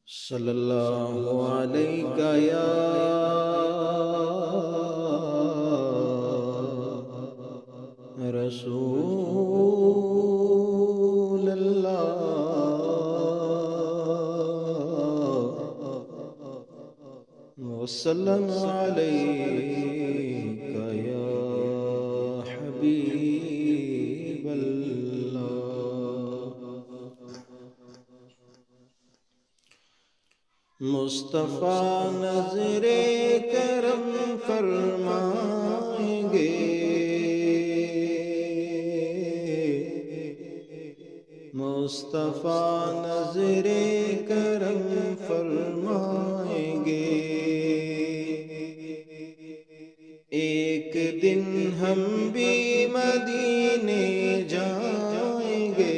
صلی اللہ علیہ یا رسول اللہ وسلم علیک یا حبیب اللہ۔ مصطفیٰ نظر کرم فرمائیں گے، مصطفیٰ نظر کرم فرمائیں گے۔ ایک دن ہم بھی مدینے جائیں گے،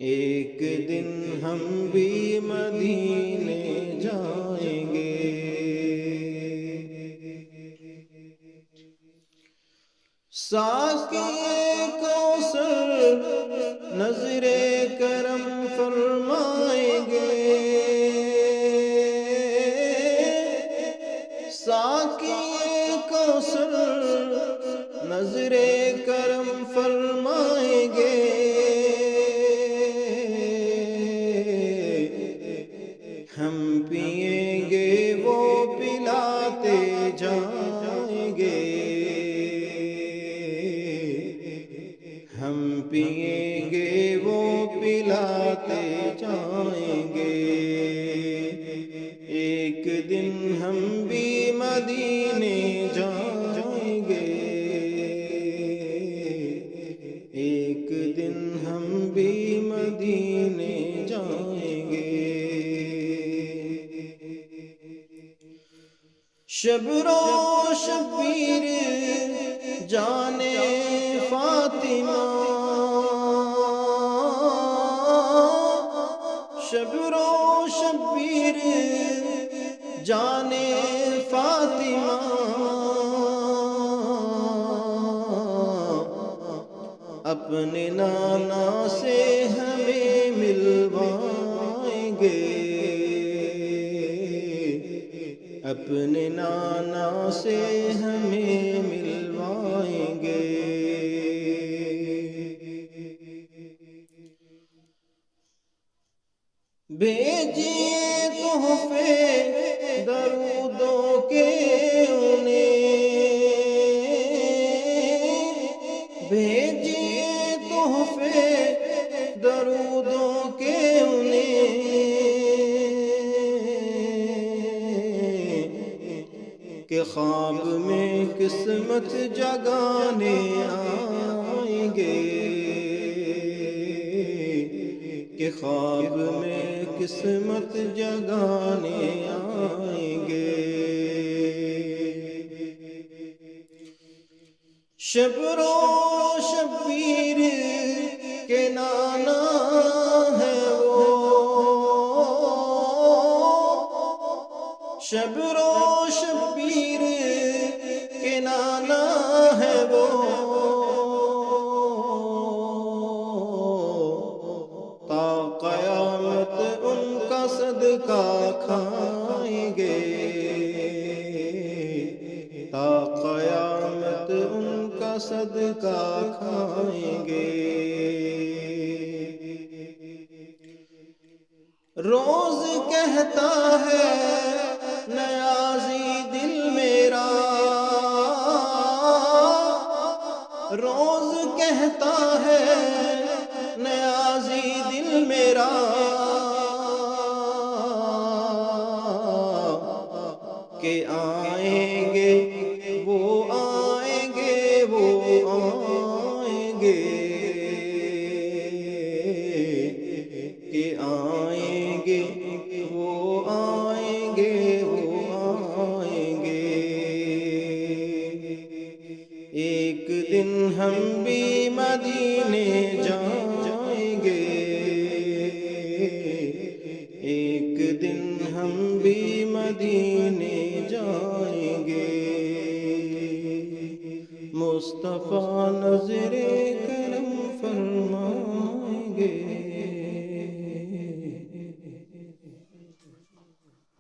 ایک دن ہم بھی مدینے جائیں گے۔ ساقی کوثر نظر کرم فرمائیں گے، ساقی کوثر نظر کرم فرمائیں گے۔ ہم پئیں گے وہ پلاتے جائیں گے، ہم پئیں گے وہ پلاتے جائیں گے۔ ایک دن ہم بھی مدینے جائیں گے، ایک دن ہم بھی مدینے جائیں گے۔ شبرو شبیر جانے فاطمہ، شبرو شبیر جانے فاطمہ، اپنے نانا سے ہمیں ملوائیں گے، اپنے نانا سے ہمیں ملوائیں گے۔ بھیجیے تحفے درودوں کے انہیں، بھیجیے تحفے درودوں کے انہیں، کہ خواب میں قسمت جگانے آئیں گے، کہ خواب میں قسمت جگانے آئیں گے۔ شبرو شبیر کے نانا ہے وہ، شبرو شبیر کے نانا ہے وہ، تا قیامت ان کا صدقہ کھائیں گے، تا قیامت ان کا صدقہ کھائیں گے۔ روز کہتا ہے نیازی دل میرا، روز کہتا ہے نیازی دل میرا، کہ آئیں گے وہ آئیں گے وہ آئیں گے، کہ آئیں گے وہ آئیں گے وہ آئیں گے۔ ایک دن ہم بھی مدینے گے